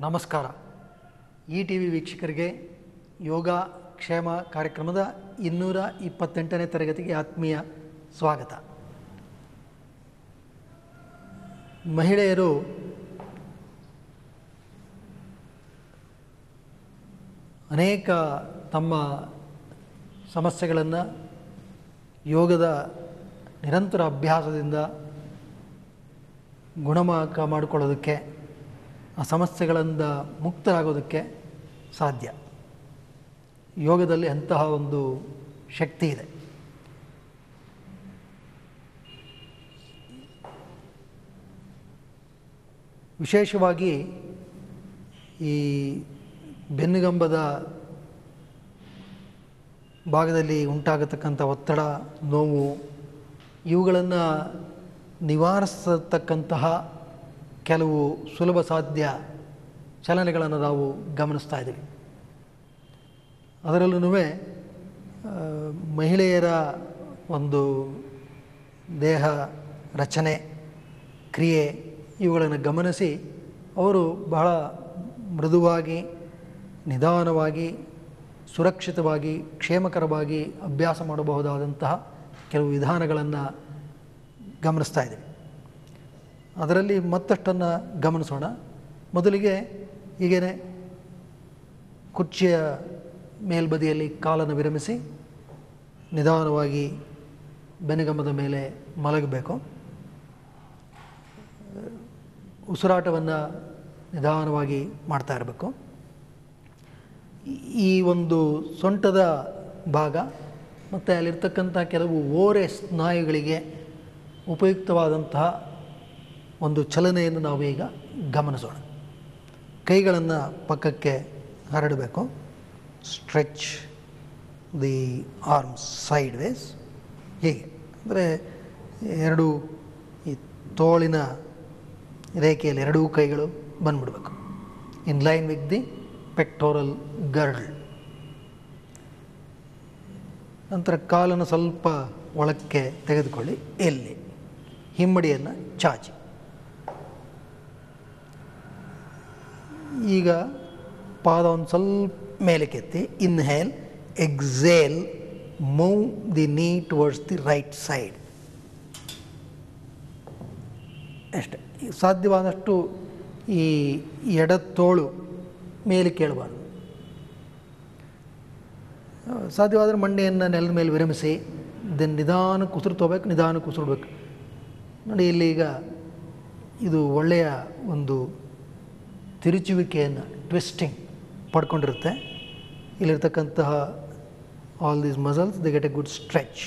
ನಮಸ್ಕಾರ. ಈ T V ವೀಕ್ಷಕರಿಗೆ ಯೋಗ ಕ್ಷೇಮ ಕಾರ್ಯಕ್ರಮದ 228ನೇ ತರಗತಿಗೆ ಆತ್ಮೀಯ ಸ್ವಾಗತ. ಮಹಿಳೆಯರು ಅನೇಕ ತಮ್ಮ ಸಮಸ್ಯೆಗಳನ್ನು ಯೋಗದ ನಿರಂತರ ಅಭ್ಯಾಸದಿಂದ ಗುಣಮುಖ ಮಾಡಿಕೊಳ್ಳೋದಕ್ಕೆ, ಆ ಸಮಸ್ಯೆಗಳಿಂದ ಮುಕ್ತರಾಗೋದಕ್ಕೆ ಸಾಧ್ಯ. ಯೋಗದಲ್ಲಿ ಅಂತಹ ಒಂದು ಶಕ್ತಿ ಇದೆ. ವಿಶೇಷವಾಗಿ ಈ ಬೆನ್ನುಗಂಬದ ಭಾಗದಲ್ಲಿ ಉಂಟಾಗತಕ್ಕಂಥ ಒತ್ತಡ, ನೋವು ಇವುಗಳನ್ನು ನಿವಾರಿಸತಕ್ಕಂತಹ ಕೆಲವು ಸುಲಭ ಸಾಧ್ಯ ಚಲನೆಗಳನ್ನು ನಾವು ಗಮನಿಸ್ತಾ ಇದ್ದೀವಿ. ಅದರಲ್ಲೂ ಮಹಿಳೆಯರ ಒಂದು ದೇಹ ರಚನೆ, ಕ್ರಿಯೆ ಇವುಗಳನ್ನು ಗಮನಿಸಿ ಅವರು ಬಹಳ ಮೃದುವಾಗಿ, ನಿಧಾನವಾಗಿ, ಸುರಕ್ಷಿತವಾಗಿ, ಕ್ಷೇಮಕರವಾಗಿ ಅಭ್ಯಾಸ ಮಾಡಬಹುದಾದಂತಹ ಕೆಲವು ವಿಧಾನಗಳನ್ನು ಗಮನಿಸ್ತಾ ಇದ್ದೀವಿ. ಅದರಲ್ಲಿ ಮತ್ತಷ್ಟನ್ನು ಗಮನಿಸೋಣ. ಮೊದಲಿಗೆ ಹೀಗೇ ಕುರ್ಚಿಯ ಮೇಲ್ಬದಿಯಲ್ಲಿ ಕಾಲನ್ನು ವಿರಮಿಸಿ ನಿಧಾನವಾಗಿ ಬೆನ್ನುಗಂಬದ ಮೇಲೆ ಮಲಗಬೇಕು. ಉಸಿರಾಟವನ್ನು ನಿಧಾನವಾಗಿ ಮಾಡ್ತಾ ಇರಬೇಕು. ಈ ಒಂದು ಸೊಂಟದ ಭಾಗ ಮತ್ತು ಅಲ್ಲಿರ್ತಕ್ಕಂಥ ಕೆಲವು ಓರೆ ಸ್ನಾಯುಗಳಿಗೆ ಉಪಯುಕ್ತವಾದಂತಹ ಒಂದು ಚಲನೆಯನ್ನು ನಾವು ಈಗ ಗಮನಿಸೋಣ. ಕೈಗಳನ್ನು ಪಕ್ಕಕ್ಕೆ ಹರಡಬೇಕು. Stretch the arms sideways. ಹೀಗೆ ಅಂದರೆ ಎರಡೂ ಈ ತೋಳಿನ ರೇಖೆಯಲ್ಲಿ ಎರಡೂ ಕೈಗಳು ಬಂದುಬಿಡಬೇಕು. In line with the pectoral ಗರ್ಲ್. ನಂತರ ಕಾಲನ್ನು ಸ್ವಲ್ಪ ಒಳಕ್ಕೆ ತೆಗೆದುಕೊಳ್ಳಿ. ಎಲ್ಲಿ ಹಿಮ್ಮಡಿಯನ್ನು ಚಾಚಿ. ಈಗ ಪಾದ ಒಂದು ಸ್ವಲ್ಪ ಮೇಲೆ ಕೆತ್ತಿ. ಇನ್ಹೇಲ್, ಎಕ್ಸೇಲ್, ಮೂವ್ ದಿ ನೀ ಟುವರ್ಡ್ಸ್ ದಿ ರೈಟ್ ಸೈಡ್. ಅಷ್ಟೇ. ಸಾಧ್ಯವಾದಷ್ಟು ಈ ಎಡತೋಳು ಮೇಲೆ ಕೇಳಬಾರ್ದು. ಸಾಧ್ಯವಾದರೆ ಮಂಡೆಯನ್ನು ನೆಲದ ಮೇಲೆ ವಿರಮಿಸಿ ನಿಧಾನಕ್ಕೆ ಉಸಿರು ತಗೋಬೇಕು, ನಿಧಾನಕ್ಕೆ ಉಸಿರ್ಬೇಕು. ನೋಡಿ, ಇಲ್ಲಿ ಈಗ ಇದು ಒಳ್ಳೆಯ ಒಂದು ತಿರುಚುವಿಕೆಯನ್ನು, ಟ್ವಿಸ್ಟಿಂಗ್ ಪಡ್ಕೊಂಡಿರುತ್ತೆ. ಇಲ್ಲಿರ್ತಕ್ಕಂತಹ all these muscles they get a good stretch.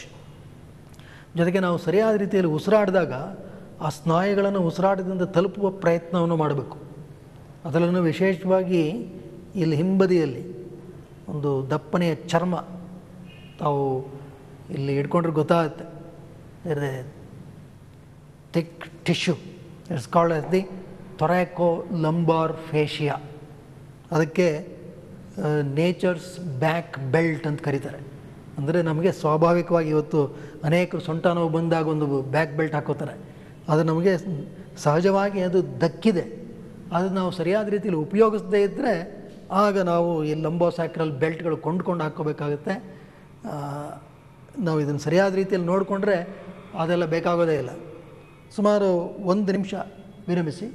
ಜೊತೆಗೆ ನಾವು ಸರಿಯಾದ ರೀತಿಯಲ್ಲಿ ಉಸಿರಾಡಿದಾಗ ಆ ಸ್ನಾಯುಗಳನ್ನು ಉಸಿರಾಟದಿಂದ ತಲುಪುವ ಪ್ರಯತ್ನವನ್ನು ಮಾಡಬೇಕು. ಅದರಲ್ಲೂ ವಿಶೇಷವಾಗಿ ಇಲ್ಲಿ ಹಿಂಬದಿಯಲ್ಲಿ ಒಂದು ದಪ್ಪನೆಯ ಚರ್ಮ ತಾವು ಇಲ್ಲಿ ಇಟ್ಕೊಂಡ್ರೆ ಗೊತ್ತಾಗುತ್ತೆ. Thick tissue, it's called as the thoracolumbar fascia. ಅದಕ್ಕೆ ನೇಚರ್ಸ್ ಬ್ಯಾಕ್ ಬೆಲ್ಟ್ ಅಂತ ಕರೀತಾರೆ. ಅಂದರೆ ನಮಗೆ ಸ್ವಾಭಾವಿಕವಾಗಿ ಇವತ್ತು ಅನೇಕರು ಸೊಂಟ ನೋವು ಬಂದಾಗ ಒಂದು ಬ್ಯಾಕ್ ಬೆಲ್ಟ್ ಹಾಕೋತಾರೆ. ಅದು ನಮಗೆ ಸಹಜವಾಗಿ ಅದು ದಕ್ಕಿದೆ. ಅದು ನಾವು ಸರಿಯಾದ ರೀತಿಯಲ್ಲಿ ಉಪಯೋಗಿಸದೇ ಇದ್ದರೆ ಆಗ ನಾವು ಈ ಲಂಬೋಸ್ಯಾಕ್ರಲ್ ಬೆಲ್ಟ್ಗಳು ಕೊಂಡ್ಕೊಂಡು ಹಾಕ್ಕೋಬೇಕಾಗುತ್ತೆ. ನಾವು ಇದನ್ನು ಸರಿಯಾದ ರೀತಿಯಲ್ಲಿ ನೋಡಿಕೊಂಡ್ರೆ ಅದೆಲ್ಲ ಬೇಕಾಗೋದೇ ಇಲ್ಲ. ಸುಮಾರು 1 ನಿಮಿಷ ವಿರಮಿಸಿ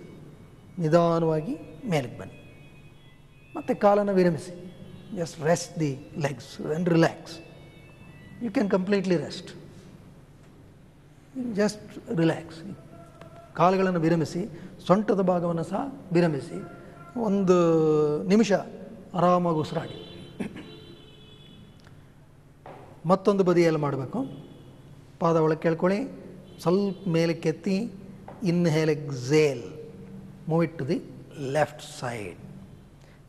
ನಿಧಾನವಾಗಿ ಮೇಲಕ್ಕೆ ಬನ್ನಿ. ಮತ್ತು ಕಾಲನ್ನು ವಿರಮಿಸಿ. Just rest the legs and relax. You can completely rest. Just relax. ಕಾಲುಗಳನ್ನು ವಿರಮಿಸಿ, ಸೊಂಟದ ಭಾಗವನ್ನು ಸಹ ವಿರಮಿಸಿ 1 ನಿಮಿಷ ಆರಾಮಾಗಿ ಉಸಿರಾಡಿ. ಮತ್ತೊಂದು ಬದಿಯಲ್ಲಿ ಮಾಡಬೇಕು. ಪಾದ ಒಳಗೆ ಕೇಳ್ಕೊಳ್ಳಿ. ಸ್ವಲ್ಪ ಮೇಲೆ ಕೆತ್ತಿ. Inhale, exhale, move it to the left side.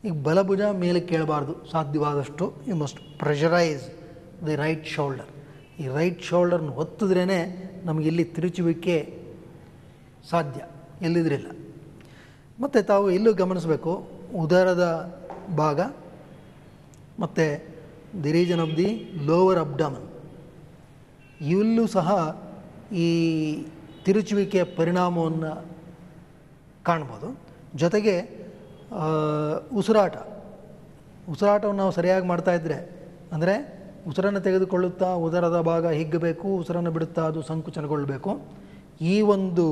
ಈಗ ಬಲಭುಜ ಮೇಲೆ ಕೇಳಬಾರ್ದು. ಸಾಧ್ಯವಾದಷ್ಟು you must pressurise the right shoulder. ಈ ರೈಟ್ ಶೋಲ್ಡರ್ನ ಒತ್ತಿದ್ರೇ ನಮಗಿಲ್ಲಿ ತಿರುಚುವಿಕೆ ಸಾಧ್ಯ, ಎಲ್ಲಿದ್ರಿಲ್ಲ. ಮತ್ತು ತಾವು ಇಲ್ಲೂ ಗಮನಿಸಬೇಕು, ಉದರದ ಭಾಗ ಮತ್ತು the region of the lower abdomen ಇಲ್ಲೂ ಸಹ ಈ ತಿರುಚುವಿಕೆಯ ಪರಿಣಾಮವನ್ನು ಕಾಣ್ಬೋದು. ಜೊತೆಗೆ ಉಸಿರಾಟವನ್ನು ನಾವು ಸರಿಯಾಗಿ ಮಾಡ್ತಾಯಿದ್ರೆ, ಅಂದರೆ ಉಸಿರನ್ನು ತೆಗೆದುಕೊಳ್ಳುತ್ತಾ ಉದರದ ಭಾಗ ಹಿಗ್ಗಬೇಕು, ಉಸಿರನ್ನು ಬಿಡುತ್ತಾ ಅದು ಸಂಕುಚನಗೊಳ್ಳಬೇಕು. ಈ ಒಂದು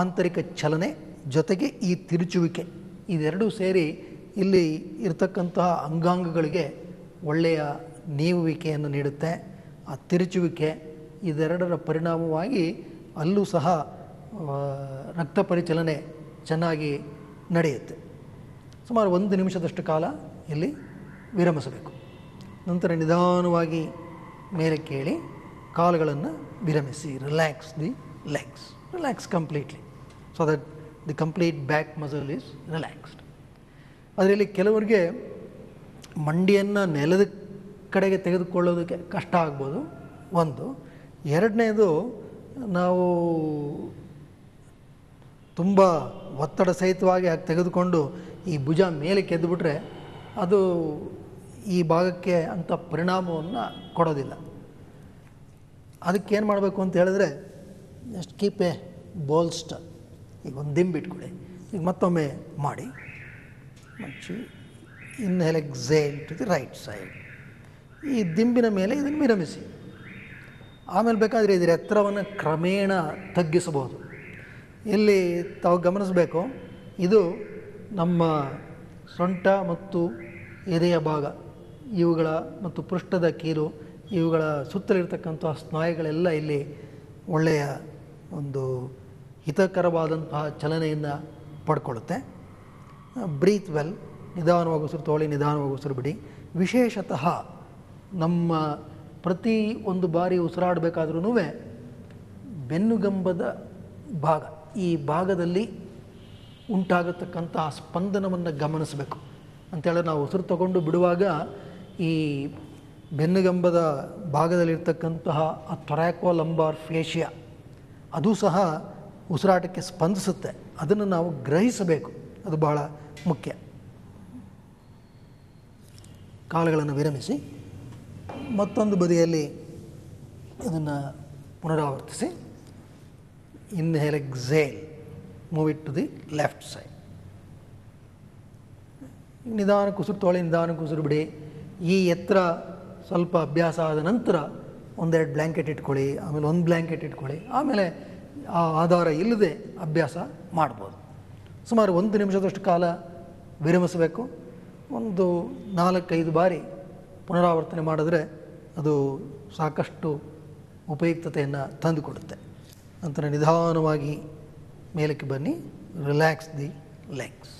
ಆಂತರಿಕ ಚಲನೆ ಜೊತೆಗೆ ಈ ತಿರುಚುವಿಕೆ, ಇದೆರಡೂ ಸೇರಿ ಇಲ್ಲಿ ಇರತಕ್ಕಂತಹ ಅಂಗಾಂಗಗಳಿಗೆ ಒಳ್ಳೆಯ ನೀವುವಿಕೆಯನ್ನು ನೀಡುತ್ತೆ. ಆ ತಿರುಚುವಿಕೆ ಇದೆರಡರ ಪರಿಣಾಮವಾಗಿ ಅಲ್ಲೂ ಸಹ ರಕ್ತ ಪರಿಚಲನೆ ಚೆನ್ನಾಗಿ ನಡೆಯುತ್ತೆ. ಸುಮಾರು 1 ನಿಮಿಷದಷ್ಟು ಕಾಲ ಇಲ್ಲಿ ವಿರಮಿಸಬೇಕು. ನಂತರ ನಿಧಾನವಾಗಿ ಮೇಲೆ ಕೇಳಿ ಕಾಲುಗಳನ್ನು ವಿರಮಿಸಿ. Relax the legs, relax completely, so that the complete back muscle is relaxed. ಅದರಲ್ಲಿ ಕೆಲವರಿಗೆ ಮಂಡಿಯನ್ನು ನೆಲದ ಕಡೆಗೆ ತೆಗೆದುಕೊಳ್ಳೋದಕ್ಕೆ ಕಷ್ಟ ಆಗ್ಬೋದು, ಒಂದು. ಎರಡನೇದು, ನಾವು ತುಂಬ ಒತ್ತಡ ಸಹಿತವಾಗಿ ಹಾಗೆ ತೆಗೆದುಕೊಂಡು ಈ ಭುಜ ಮೇಲೆ ಕೆದ್ದುಬಿಟ್ರೆ ಅದು ಈ ಭಾಗಕ್ಕೆ ಅಂಥ ಪರಿಣಾಮವನ್ನು ಕೊಡೋದಿಲ್ಲ. ಅದಕ್ಕೇನು ಮಾಡಬೇಕು ಅಂತ ಹೇಳಿದ್ರೆ, ಜಸ್ಟ್ ಕೀಪ್ ಎ ಬೋಲ್ಸ್ಟರ್. ಈಗ ಒಂದು ದಿಂಬು ಇಟ್ಕೊಳ್ಳಿ. ಈಗ ಮತ್ತೊಮ್ಮೆ ಮಾಡಿ, ಮಚ್ಚಿ inhale exhale to the right side. ಈ ದಿಂಬಿನ ಮೇಲೆ ಇದನ್ನು ವಿರಮಿಸಿ. ಆಮೇಲೆ ಬೇಕಾದರೆ ಇದರ ಎತ್ತರವನ್ನು ಕ್ರಮೇಣ ತಗ್ಗಿಸಬಹುದು. ಇಲ್ಲಿ ತಾವು ಗಮನಿಸಬೇಕು, ಇದು ನಮ್ಮ ಸೊಂಟ ಮತ್ತು ಎದೆಯ ಭಾಗ ಇವುಗಳ ಮತ್ತು ಪೃಷ್ಠದ ಕೀಲು ಇವುಗಳ ಸುತ್ತಲಿರ್ತಕ್ಕಂತಹ ಸ್ನಾಯುಗಳೆಲ್ಲ ಇಲ್ಲಿ ಒಳ್ಳೆಯ ಒಂದು ಹಿತಕರವಾದಂತಹ ಚಲನೆಯನ್ನು ಪಡ್ಕೊಳ್ಳುತ್ತೆ. ಬ್ರೀತ್ ವೆಲ್, ನಿಧಾನವಾಗಿ ಉಸಿರು ತಗೊಳ್ಳಿ, ನಿಧಾನವಾಗಿ ಉಸಿರು ಬಿಡಿ. ವಿಶೇಷತಃ ನಮ್ಮ ಪ್ರತಿ ಒಂದು ಬಾರಿ ಉಸಿರಾಡಬೇಕಾದ್ರೂ ಬೆನ್ನುಗಂಬದ ಭಾಗ, ಈ ಭಾಗದಲ್ಲಿ ಉಂಟಾಗತಕ್ಕಂತಹ ಸ್ಪಂದನವನ್ನು ಗಮನಿಸಬೇಕು. ಅಂತೇಳಿದ್ರೆ ನಾವು ಉಸಿರು ತಗೊಂಡು ಬಿಡುವಾಗ ಈ ಬೆನ್ನುಗಂಬದ ಭಾಗದಲ್ಲಿರ್ತಕ್ಕಂತಹ ಆ ಥೊರ್ಯಾಕೋ ಲಂಬಾರ್ ಫೇಶಿಯಾ ಅದು ಸಹ ಉಸಿರಾಟಕ್ಕೆ ಸ್ಪಂದಿಸುತ್ತೆ. ಅದನ್ನು ನಾವು ಗ್ರಹಿಸಬೇಕು, ಅದು ಬಹಳ ಮುಖ್ಯ. ಕಾಲುಗಳನ್ನು ವಿರಮಿಸಿ ಮತ್ತೊಂದು ಬದಿಯಲ್ಲಿ ಇದನ್ನು ಪುನರಾವರ್ತಿಸಿ. Inhale exhale, move it to the left side. ನಿಧಾನಕ್ಕೆ ಉಸಿರು ತೊಗೊಳ್ಳಿ, ನಿಧಾನಕ್ಕೆ ಉಸಿರು ಬಿಡಿ. ಈ ಎತ್ತರ ಸ್ವಲ್ಪ ಅಭ್ಯಾಸ ಆದ ನಂತರ 1-2 ಬ್ಲ್ಯಾಂಕೆಟ್ ಇಟ್ಕೊಳ್ಳಿ, ಆಮೇಲೆ 1 ಬ್ಲ್ಯಾಂಕೆಟ್ ಇಟ್ಕೊಳ್ಳಿ, ಆಮೇಲೆ ಆ ಆಧಾರ ಇಲ್ಲದೆ ಅಭ್ಯಾಸ ಮಾಡ್ಬೋದು. ಸುಮಾರು 1 ನಿಮಿಷದಷ್ಟು ಕಾಲ ವಿರಮಿಸಬೇಕು. ಒಂದು 4-5 ಬಾರಿ ಪುನರಾವರ್ತನೆ ಮಾಡಿದ್ರೆ ಅದು ಸಾಕಷ್ಟು ಉಪಯುಕ್ತತೆಯನ್ನು ತಂದುಕೊಡುತ್ತೆ. ನಂತರ ನಿಧಾನವಾಗಿ ಮೇಲಕ್ಕೆ ಬನ್ನಿ. Relax the legs.